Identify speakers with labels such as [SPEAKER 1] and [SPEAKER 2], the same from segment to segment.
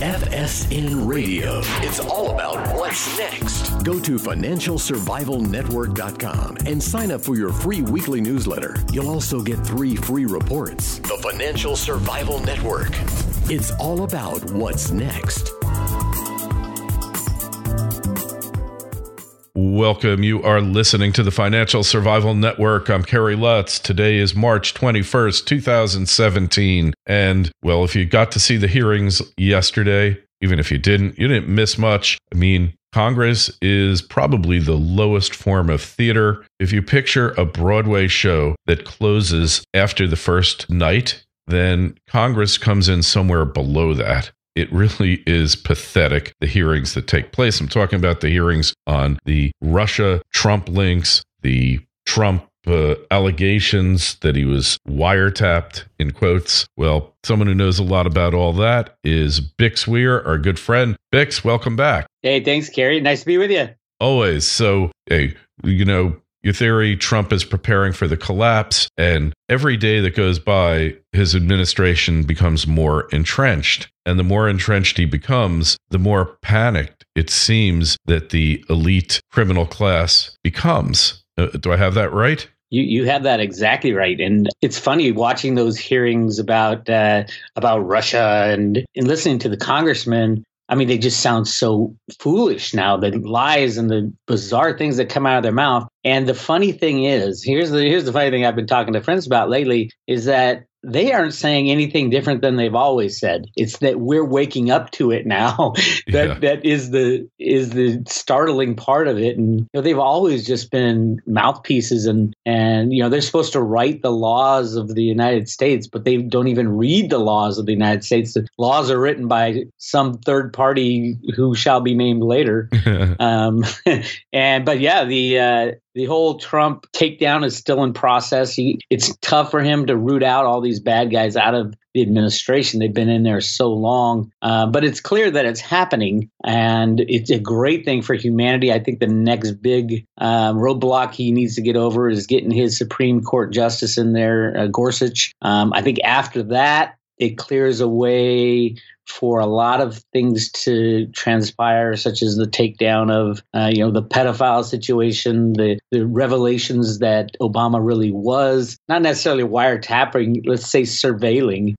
[SPEAKER 1] FSN Radio. It's all about what's next. Go to financialsurvivalnetwork.com and sign up for your free weekly newsletter. You'll also get 3 free reports. The Financial Survival Network. It's all about what's next.
[SPEAKER 2] Welcome. You are listening to the Financial Survival Network. I'm Kerry Lutz. Today is March 21st, 2017. And, well, if you got to see the hearings yesterday, even if you didn't miss much. I mean, Congress is probably the lowest form of theater. If you picture a Broadway show that closes after the first night, then Congress comes in somewhere below that. It really is pathetic, the hearings that take place. I'm talking about the hearings on the Russia-Trump links, the Trump allegations that he was wiretapped, in quotes. Well, someone who knows a lot about all that is Bix Weir, our good friend. Bix, welcome back.
[SPEAKER 3] Hey, thanks, Kerry. Nice to be with you.
[SPEAKER 2] Always. So, hey, your theory, Trump is preparing for the collapse, and every day that goes by, his administration becomes more entrenched. And the more entrenched he becomes, the more panicked it seems that the elite criminal class becomes. Do I have that right?
[SPEAKER 3] You have that exactly right. And it's funny watching those hearings about Russia and listening to the congressmen. I mean, they just sound so foolish now, the lies and the bizarre things that come out of their mouth. And the funny thing is, here's the funny thing I've been talking to friends about lately, is that they aren't saying anything different than they've always said. It's that we're waking up to it now. That is the startling part of it. And they've always just been mouthpieces, and they're supposed to write the laws of the United States, but they don't even read the laws of the United States. The laws are written by some third party who shall be named later. The whole Trump takedown is still in process. It's tough for him to root out all these bad guys out of the administration. They've been in there so long. But it's clear that it's happening, and it's a great thing for humanity. I think the next big roadblock he needs to get over is getting his Supreme Court justice in there, Gorsuch. I think after that, it clears a way for a lot of things to transpire, such as the takedown of, the pedophile situation, the revelations that Obama really was not necessarily wiretapping, let's say surveilling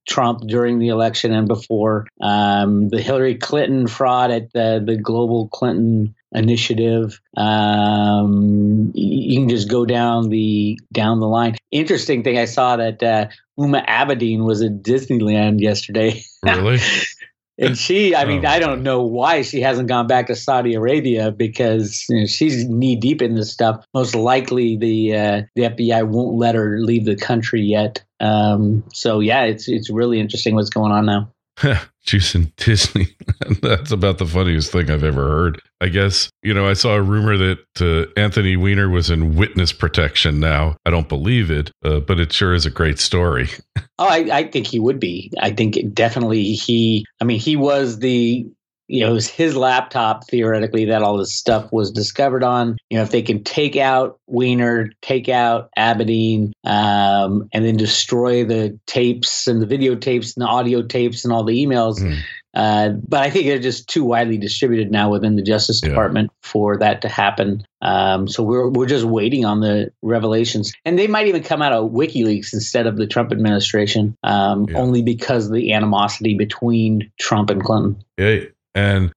[SPEAKER 3] Trump during the election and before, the Hillary Clinton fraud at the Global Clinton Initiative. You can just go down the line. Interesting thing, I saw that Uma Abedin was at Disneyland yesterday.
[SPEAKER 2] Really?
[SPEAKER 3] And she, I don't know why she hasn't gone back to Saudi Arabia, because she's knee deep in this stuff. Most likely the FBI won't let her leave the country yet. It's really interesting what's going on now.
[SPEAKER 2] She's in Disney. That's about the funniest thing I've ever heard. I guess, I saw a rumor that Anthony Weiner was in witness protection now. I don't believe it, but it sure is a great story.
[SPEAKER 3] Oh, I think he would be. I think definitely he was it was his laptop, theoretically, that all this stuff was discovered on. If they can take out Weiner, take out Abedin, and then destroy the tapes and the videotapes and the audio tapes and all the emails. But I think they're just too widely distributed now within the Justice Department for that to happen. So we're just waiting on the revelations. And they might even come out of WikiLeaks instead of the Trump administration, only because of the animosity between Trump and Clinton.
[SPEAKER 2] Yeah. And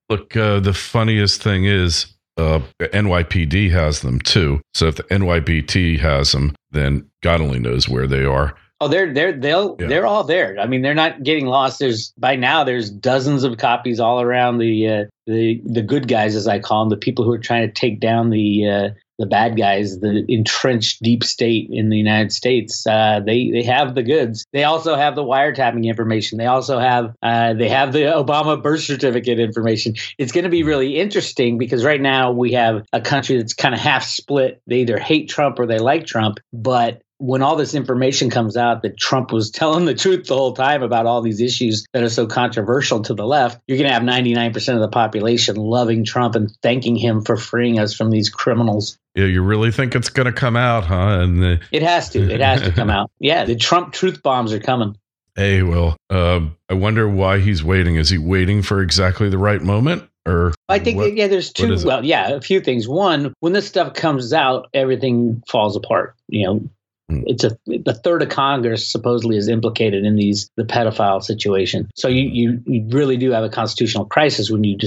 [SPEAKER 2] look, the funniest thing is NYPD has them too. So if the NYPD has them, then God only knows where they are.
[SPEAKER 3] Oh, they're all there. They're not getting lost. There's dozens of copies all around the good guys, as I call them, the people who are trying to take down the bad guys, the entrenched deep state in the United States. They have the goods. They also have the wiretapping information. They also have the Obama birth certificate information. It's going to be really interesting, because right now we have a country that's kind of half split. They either hate Trump or they like Trump. But when all this information comes out that Trump was telling the truth the whole time about all these issues that are so controversial to the left, you're going to have 99% of the population loving Trump and thanking him for freeing us from these criminals.
[SPEAKER 2] Yeah, you really think it's going to come out, huh? And
[SPEAKER 3] it has to. It has to come out. Yeah, the Trump truth bombs are coming.
[SPEAKER 2] Hey, well, I wonder why he's waiting. Is he waiting for exactly the right moment? Or
[SPEAKER 3] I think,
[SPEAKER 2] what,
[SPEAKER 3] there's two. Well, a few things. One, when this stuff comes out, everything falls apart. It's a third of Congress supposedly is implicated in the pedophile situation. So you really do have a constitutional crisis when you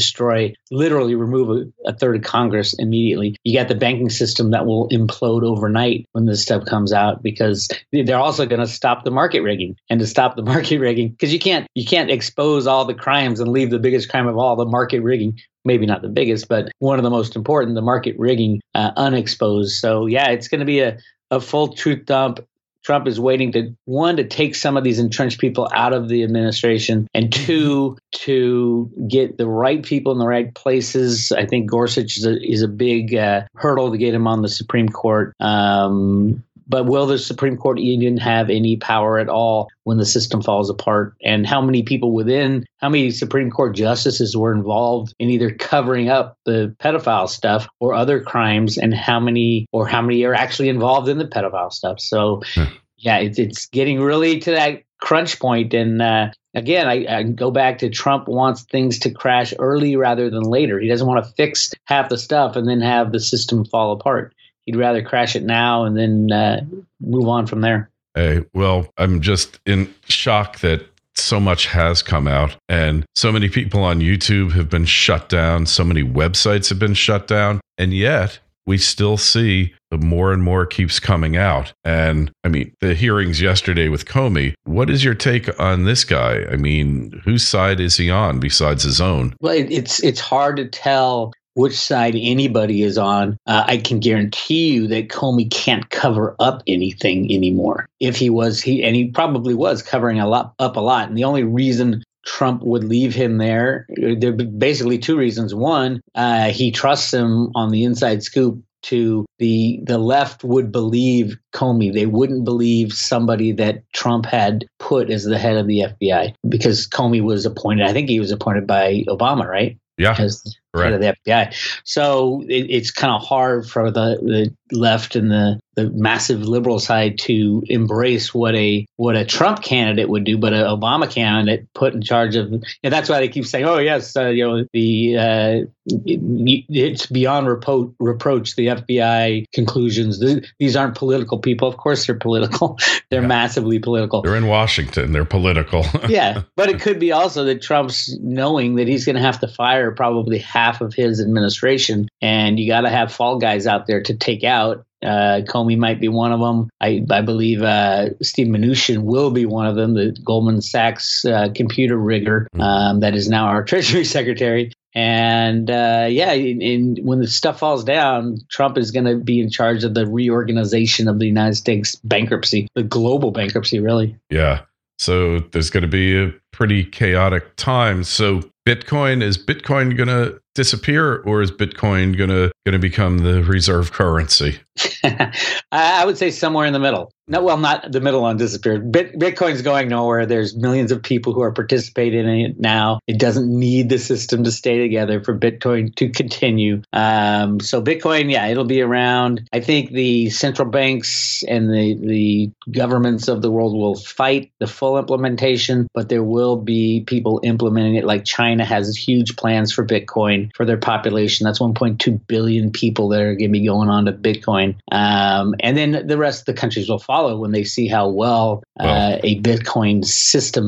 [SPEAKER 3] literally remove a third of Congress immediately. You got the banking system that will implode overnight when this stuff comes out, because they're also going to stop the market rigging. And to stop the market rigging, because you can't expose all the crimes and leave the biggest crime of all, the market rigging. Maybe not the biggest, but one of the most important, the market rigging, unexposed. So it's going to be a full truth dump. Trump is waiting to take some of these entrenched people out of the administration, and two, to get the right people in the right places. I think Gorsuch is a big hurdle to get him on the Supreme Court. But will the Supreme Court even have any power at all when the system falls apart? And how many Supreme Court justices were involved in either covering up the pedophile stuff or other crimes, and how many are actually involved in the pedophile stuff? So, it's getting really to that crunch point. And again, I go back to Trump wants things to crash early rather than later. He doesn't want to fix half the stuff and then have the system fall apart. He'd rather crash it now and then move on from there.
[SPEAKER 2] Hey, well, I'm just in shock that so much has come out, and so many people on YouTube have been shut down. So many websites have been shut down, and yet we still see more and more keeps coming out. And I mean, the hearings yesterday with Comey, what is your take on this guy? I mean, whose side is he on besides his own?
[SPEAKER 3] Well, it's hard to tell which side anybody is on. I can guarantee you that Comey can't cover up anything anymore. If he probably was covering up a lot. And the only reason Trump would leave him there are basically two reasons. One, he trusts him on the inside scoop. To the left would believe Comey. They wouldn't believe somebody that Trump had put as the head of the FBI, because Comey was appointed. I think he was appointed by Obama, right?
[SPEAKER 2] Yeah.
[SPEAKER 3] As head of the FBI. So it's kind of hard for the left and the massive liberal side to embrace what a Trump candidate would do, but an Obama candidate put in charge of. And that's why they keep saying, "Oh yes, it's beyond reproach." The FBI conclusions. These aren't political people. Of course, they're political. They're massively political.
[SPEAKER 2] They're in Washington. They're political.
[SPEAKER 3] Yeah, but it could be also that Trump's knowing that he's going to have to fire probably half of his administration, and you got to have fall guys out there to take out. Comey might be one of them. I believe Steve Mnuchin will be one of them, the Goldman Sachs computer rigger that is now our Treasury Secretary. And and when the stuff falls down, Trump is going to be in charge of the reorganization of the United States bankruptcy, the global bankruptcy, really.
[SPEAKER 2] Yeah. So there's going to be a pretty chaotic time. So is Bitcoin going to disappear, or is Bitcoin going to become the reserve currency?
[SPEAKER 3] I would say somewhere in the middle. No, well, not the middle on disappear. Bitcoin's going nowhere. There's millions of people who are participating in it now. It doesn't need the system to stay together for Bitcoin to continue. So Bitcoin, it'll be around. I think the central banks and the governments of the world will fight the full implementation, but there will be people implementing it. Like China has huge plans for Bitcoin for their population. That's 1.2 billion people that are going to be going on to Bitcoin. And then the rest of the countries will follow when they see how well a Bitcoin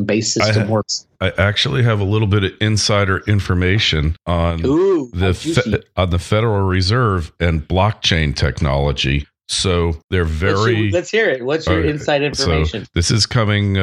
[SPEAKER 3] based system works.
[SPEAKER 2] I actually have a little bit of insider information on the Federal Reserve and blockchain technology. So they're
[SPEAKER 3] let's hear it. What's your inside information?
[SPEAKER 2] So this is coming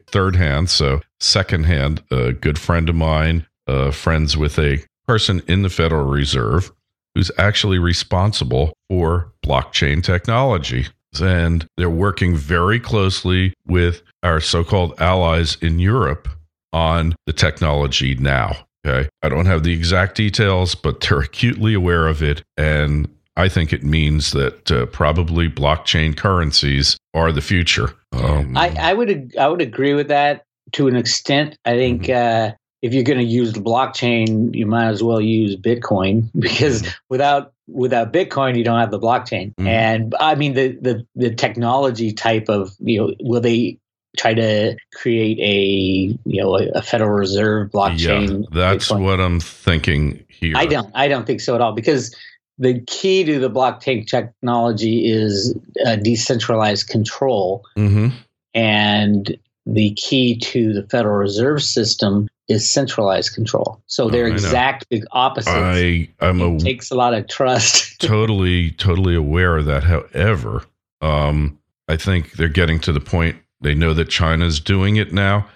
[SPEAKER 2] third hand. So second hand, a good friend of mine, friends with a person in the Federal Reserve who's actually responsible for blockchain technology. And they're working very closely with our so-called allies in Europe on the technology now. Okay. I don't have the exact details, but they're acutely aware of it. And I think it means that probably blockchain currencies are the future.
[SPEAKER 3] I would agree with that to an extent. I think if you're going to use the blockchain, you might as well use Bitcoin, because without Bitcoin, you don't have the blockchain. And I mean, the technology type of, will they try to create a Federal Reserve blockchain.
[SPEAKER 2] Yeah, that's
[SPEAKER 3] Bitcoin.
[SPEAKER 2] what I'm thinking here.
[SPEAKER 3] I don't think so at all, because the key to the blockchain technology is decentralized control.
[SPEAKER 2] Mm-hmm.
[SPEAKER 3] And the key to the Federal Reserve System is centralized control. So they're exact opposites. It takes a lot of trust.
[SPEAKER 2] totally aware of that. However, I think they're getting to the point, they know that China's doing it now.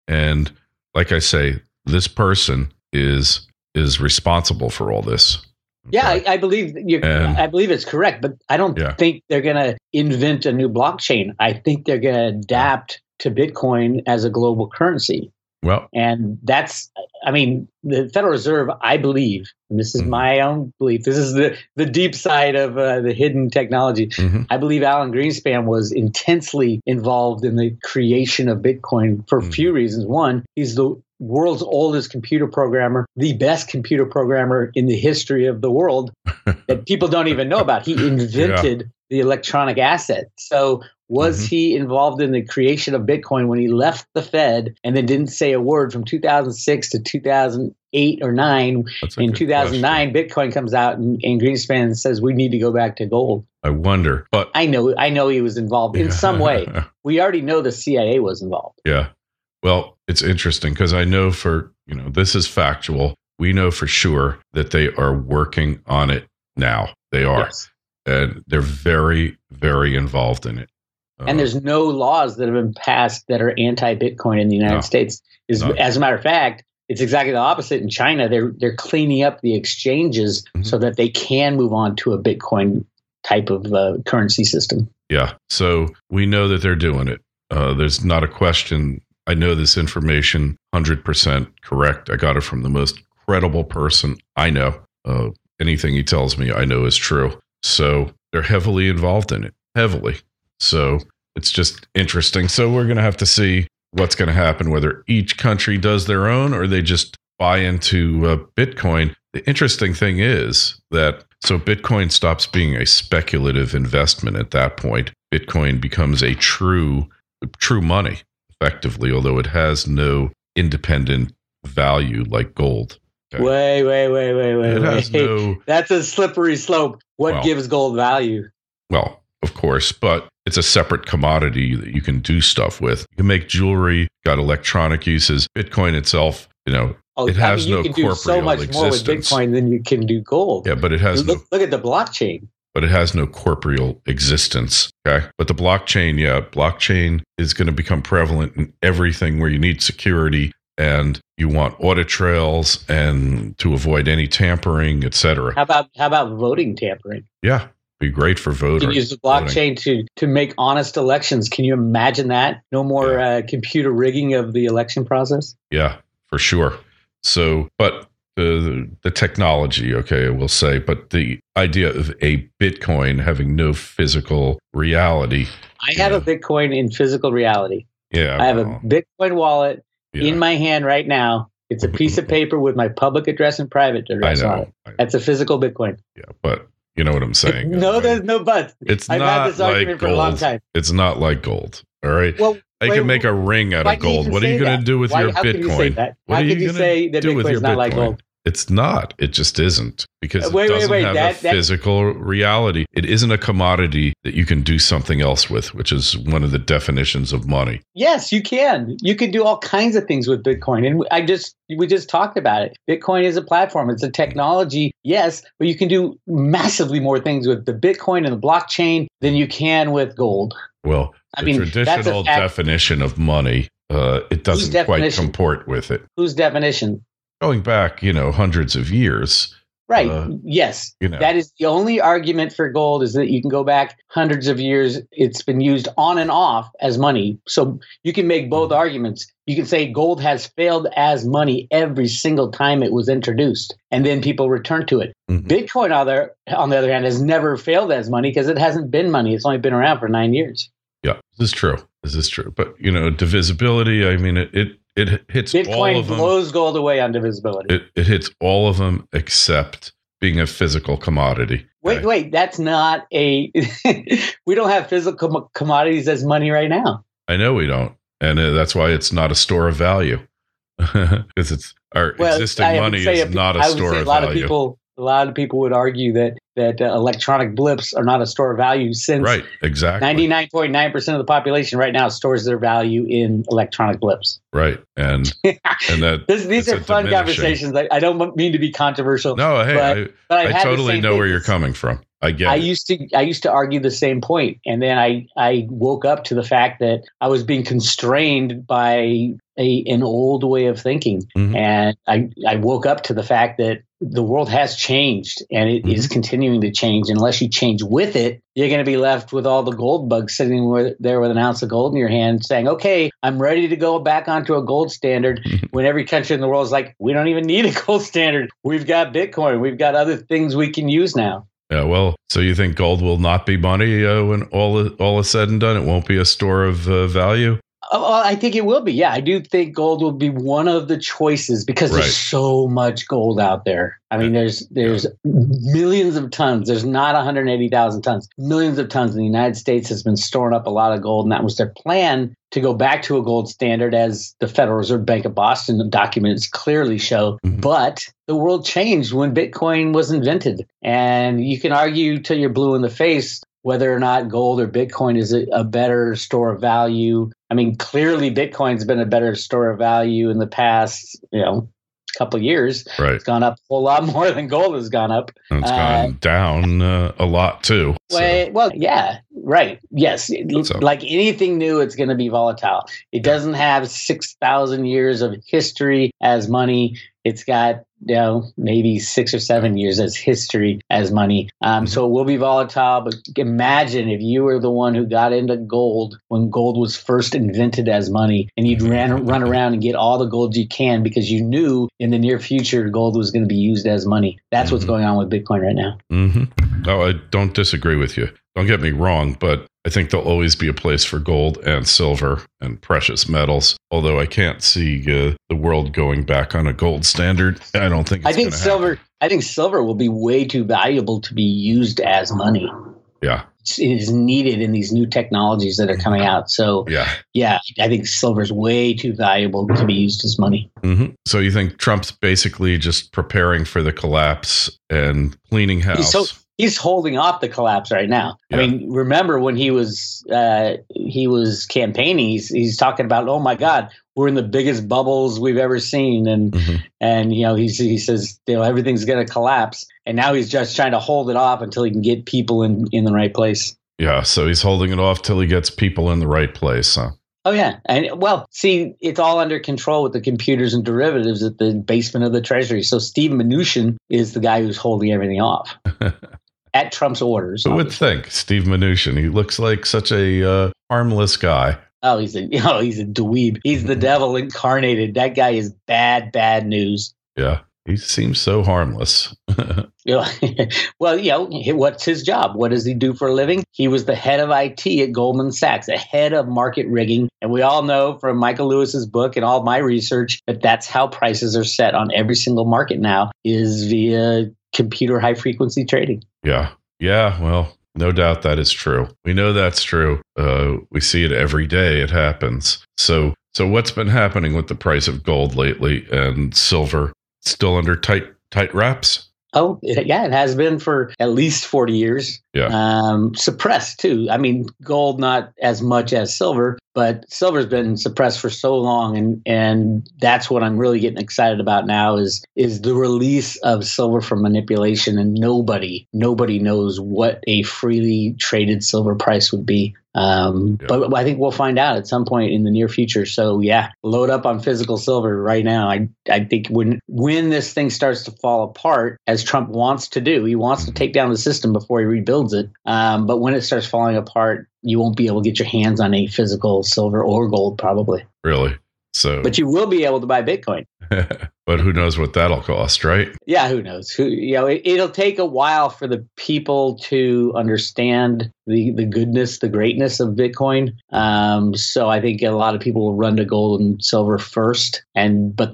[SPEAKER 2] And like I say, this person is responsible for all this. Okay?
[SPEAKER 3] Yeah, I believe I believe it's correct, but I don't think they're going to invent a new blockchain. I think they're going to adapt to Bitcoin as a global currency.
[SPEAKER 2] Well,
[SPEAKER 3] and that's, the Federal Reserve, I believe, and this is my own belief, this is the deep side of the hidden technology. Mm-hmm. I believe Alan Greenspan was intensely involved in the creation of Bitcoin for a few reasons. One, he's the world's oldest computer programmer, the best computer programmer in the history of the world that people don't even know about. He invented the electronic asset. So was he involved in the creation of Bitcoin when he left the Fed and then didn't say a word from 2006 to 2008 or 9? In 2009, Bitcoin comes out and Greenspan says we need to go back to gold.
[SPEAKER 2] I wonder, but
[SPEAKER 3] I know he was involved in some way. We already know the CIA was involved.
[SPEAKER 2] Yeah. Well, it's interesting because I know this is factual. We know for sure that they are working on it now. They are. Yes. And they're very, very involved in it.
[SPEAKER 3] And there's no laws that have been passed that are anti-Bitcoin in the United States. As a matter of fact, it's exactly the opposite in China. They're cleaning up the exchanges so that they can move on to a Bitcoin type of currency system.
[SPEAKER 2] Yeah. So we know that they're doing it. There's not a question. I know this information 100% correct. I got it from the most credible person I know. Anything he tells me, I know is true. So they're heavily involved in it. Heavily. So it's just interesting. So we're going to have to see what's going to happen, whether each country does their own or they just buy into Bitcoin. The interesting thing is that Bitcoin stops being a speculative investment at that point. Bitcoin becomes a true money, effectively, although it has no independent value like gold.
[SPEAKER 3] Okay. Wait. That's a slippery slope. What gives gold value?
[SPEAKER 2] Well, of course, but it's a separate commodity that you can do stuff with. You can make jewelry, got electronic uses. Bitcoin itself, it has no corporeal existence. You can do so much more with Bitcoin
[SPEAKER 3] than you can do gold.
[SPEAKER 2] Yeah, but it has
[SPEAKER 3] look at the blockchain.
[SPEAKER 2] But it has no corporeal existence. Okay. But the blockchain is going to become prevalent in everything where you need security and you want audit trails and to avoid any tampering, et cetera.
[SPEAKER 3] How about voting tampering?
[SPEAKER 2] Yeah. Be great for voting.
[SPEAKER 3] You can use the blockchain to make honest elections. Can you imagine that? No more computer rigging of the election process?
[SPEAKER 2] Yeah, for sure. So, but the technology, we'll say, but the idea of a Bitcoin having no physical reality.
[SPEAKER 3] I have a Bitcoin in physical reality.
[SPEAKER 2] Yeah.
[SPEAKER 3] I have a Bitcoin wallet in my hand right now. It's a piece of paper with my public address and private address on it. That's a physical Bitcoin.
[SPEAKER 2] Yeah, but you know what I'm saying?
[SPEAKER 3] No, there's no buts.
[SPEAKER 2] I've had this argument for a long time. It's not like gold. All right. Well, I can make a ring out of gold. What are you going to do with your Bitcoin?
[SPEAKER 3] How could you say that Bitcoin is not like gold?
[SPEAKER 2] It's not. It just isn't because it doesn't have a physical reality. It isn't a commodity that you can do something else with, which is one of the definitions of money.
[SPEAKER 3] Yes, you can. You can do all kinds of things with Bitcoin. And we just talked about it. Bitcoin is a platform. It's a technology, yes, but you can do massively more things with the Bitcoin and the blockchain than you can with gold.
[SPEAKER 2] Well, the traditional definition of money, it doesn't quite comport with it.
[SPEAKER 3] Whose definition?
[SPEAKER 2] Going back, hundreds of years.
[SPEAKER 3] Right. Yes. That is the only argument for gold is that you can go back hundreds of years. It's been used on and off as money. So you can make both arguments. You can say gold has failed as money every single time it was introduced, and then people return to it. Mm-hmm. Bitcoin, on the other hand, has never failed as money because it hasn't been money. It's only been around for 9 years.
[SPEAKER 2] Yeah, this is true. But, divisibility, it hits
[SPEAKER 3] Bitcoin
[SPEAKER 2] all of them.
[SPEAKER 3] Bitcoin blows gold away on divisibility.
[SPEAKER 2] It hits all of them except being a physical commodity.
[SPEAKER 3] Wait, that's not a... We don't have physical commodities as money right now.
[SPEAKER 2] I know we don't. And that's why it's not a store of value. Because it's our existing money is not a store of value.
[SPEAKER 3] A lot of people would argue that electronic blips are not a store of value, since
[SPEAKER 2] right, exactly
[SPEAKER 3] 99.9% of the population right now stores their value in electronic blips.
[SPEAKER 2] Right, and that
[SPEAKER 3] these are fun conversations. I don't mean to be controversial.
[SPEAKER 2] No, hey, but I totally know where you're coming from. I get it.
[SPEAKER 3] I used to argue the same point, and then I woke up to the fact that I was being constrained by an old way of thinking, and I woke up to the fact that the world has changed, and it is continuing to change. Unless you change with it, you're going to be left with all the gold bugs sitting there with an ounce of gold in your hand, saying, "Okay, I'm ready to go back onto a gold standard." When every country in the world is like, "We don't even need a gold standard. We've got Bitcoin. We've got other things we can use now."
[SPEAKER 2] Yeah, well, so you think gold will not be money when all is said and done? It won't be a store of value?
[SPEAKER 3] Oh, I think it will be. Yeah, I do think gold will be one of the choices, because there's so much gold out there. I mean, there's millions of tons. There's not 180,000 tons. Millions of tons. And the United States has been storing up a lot of gold, and that was their plan, to go back to a gold standard, as the Federal Reserve Bank of Boston documents clearly show. But the world changed when Bitcoin was invented. And you can argue till you're blue in the face whether or not gold or Bitcoin is a better store of value. I mean, clearly Bitcoin's been a better store of value in the past, couple of years.
[SPEAKER 2] Right.
[SPEAKER 3] It's gone up a whole lot more than gold has gone up.
[SPEAKER 2] And it's gone down a lot too.
[SPEAKER 3] Well, yeah, right. Yes. Like anything new, it's going to be volatile. It doesn't have 6,000 years of history as money. It's got, maybe 6 or 7 years as history as money. So it will be volatile. But imagine if you were the one who got into gold when gold was first invented as money, and you'd run around and get all the gold you can because you knew in the near future gold was going to be used as money. That's what's going on with Bitcoin right now.
[SPEAKER 2] No, I don't disagree with you. Don't get me wrong, but I think there'll always be a place for gold and silver and precious metals. Although I can't see the world going back on a gold standard. I don't think it's going to happen.
[SPEAKER 3] I think silver will be way too valuable to be used as money.
[SPEAKER 2] Yeah.
[SPEAKER 3] It is needed in these new technologies that are coming out. So, yeah, I think silver is way too valuable to be used as money.
[SPEAKER 2] So you think Trump's basically just preparing for the collapse and cleaning house?
[SPEAKER 3] He's holding off the collapse right now. Yeah. I mean, remember when he was campaigning, he's talking about, oh my God, we're in the biggest bubbles we've ever seen, and he says everything's going to collapse, and now he's just trying to hold it off until he can get people in the right place.
[SPEAKER 2] Yeah, so he's holding it off till he gets people in the right place, huh?
[SPEAKER 3] Oh, yeah. And see, it's all under control with the computers and derivatives at the basement of the Treasury. So Steve Mnuchin is the guy who's holding everything off. At Trump's orders.
[SPEAKER 2] Who would think? Steve Mnuchin. He looks like such a harmless guy.
[SPEAKER 3] Oh, he's a dweeb. He's the devil incarnated. That guy is bad news.
[SPEAKER 2] Yeah, he seems so harmless.
[SPEAKER 3] Well, what's his job? What does he do for a living? He was the head of IT at Goldman Sachs, the head of market rigging. And we all know from Michael Lewis's book and all my research that that's how prices are set on every single market now, is via computer high frequency trading.
[SPEAKER 2] Yeah. Well, no doubt that is true. We know that's true. We see it every day. It happens. So what's been happening with the price of gold lately and silver? Still under tight wraps?
[SPEAKER 3] Oh, it has been for at least 40 years.
[SPEAKER 2] Yeah.
[SPEAKER 3] Suppressed too. I mean, gold not as much as silver, but silver's been suppressed for so long, and that's what I'm really getting excited about now is the release of silver from manipulation, and nobody knows what a freely traded silver price would be. But I think we'll find out at some point in the near future. So load up on physical silver right now. I think when this thing starts to fall apart, as Trump wants to do, he wants to take down the system before he rebuilds it. But when it starts falling apart, you won't be able to get your hands on a physical silver or gold, probably.
[SPEAKER 2] Really? But
[SPEAKER 3] you will be able to buy Bitcoin.
[SPEAKER 2] But who knows what that'll cost, right?
[SPEAKER 3] Yeah, who knows? It'll take a while for the people to understand the goodness, the greatness of Bitcoin. So I think a lot of people will run to gold and silver first. But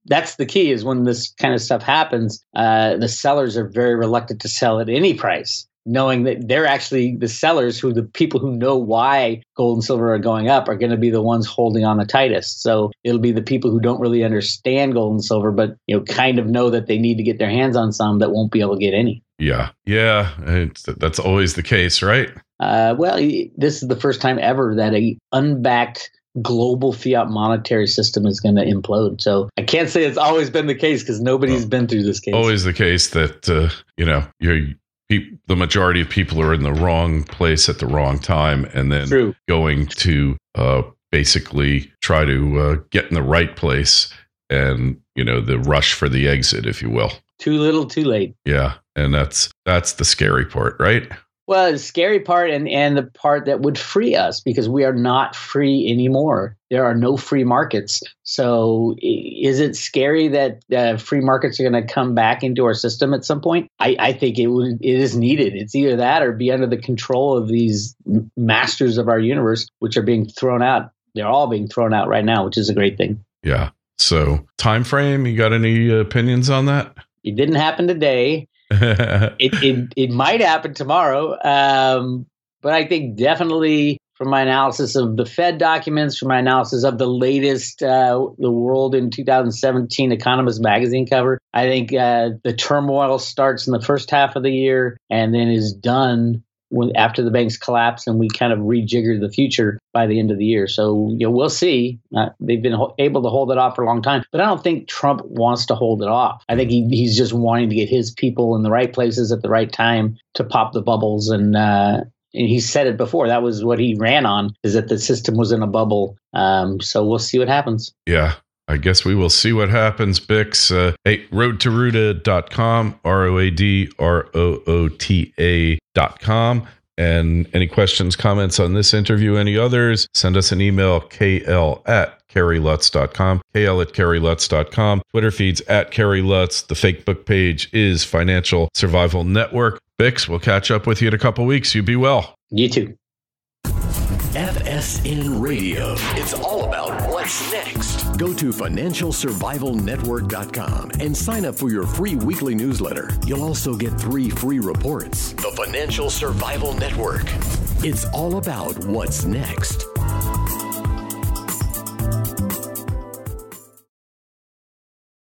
[SPEAKER 3] that's the key, is when this kind of stuff happens, the sellers are very reluctant to sell at any price, knowing that they're actually the sellers, who the people who know why gold and silver are going up are going to be the ones holding on the tightest. So it'll be the people who don't really understand gold and silver, but kind of know that they need to get their hands on some, that won't be able to get any.
[SPEAKER 2] Yeah. That's always the case, right?
[SPEAKER 3] Well, this is the first time ever that a unbacked global fiat monetary system is going to implode. So I can't say it's always been the case, because nobody's been through this case.
[SPEAKER 2] Always the case that the majority of people are in the wrong place at the wrong time, and then going to basically try to get in the right place, and the rush for the exit, if you will.
[SPEAKER 3] Too little, too late.
[SPEAKER 2] Yeah, and that's the scary part, right?
[SPEAKER 3] Well, the scary part and the part that would free us, because we are not free anymore. There are no free markets. So is it scary that free markets are going to come back into our system at some point? I think it is needed. It's either that or be under the control of these masters of our universe, which are being thrown out. They're all being thrown out right now, which is a great thing.
[SPEAKER 2] Yeah. So time frame, you got any opinions on that?
[SPEAKER 3] It didn't happen today. It might happen tomorrow, but I think definitely from my analysis of the Fed documents, from my analysis of the latest The World in 2017 Economist magazine cover, I think the turmoil starts in the first half of the year and then is done after the banks collapse, and we kind of rejigger the future by the end of the year. So we'll see. They've been able to hold it off for a long time, but I don't think Trump wants to hold it off. I think he's just wanting to get his people in the right places at the right time to pop the bubbles. And he said it before. That was what he ran on, is that the system was in a bubble. So we'll see what happens.
[SPEAKER 2] Yeah. I guess we will see what happens, Bix. roadtoruta.com, ROADROOTA.com. And any questions, comments on this interview, any others, send us an email, kl@kerrylutz.com, kl@kerrylutz.com. Twitter feeds @KerryLutz. The Facebook page is Financial Survival Network. Bix, we'll catch up with you in a couple weeks. You be well.
[SPEAKER 3] You too.
[SPEAKER 1] FSN Radio. It's all about what's next. Go to financialsurvivalnetwork.com and sign up for your free weekly newsletter. You'll also get 3 free reports. The Financial Survival Network. It's all about what's next.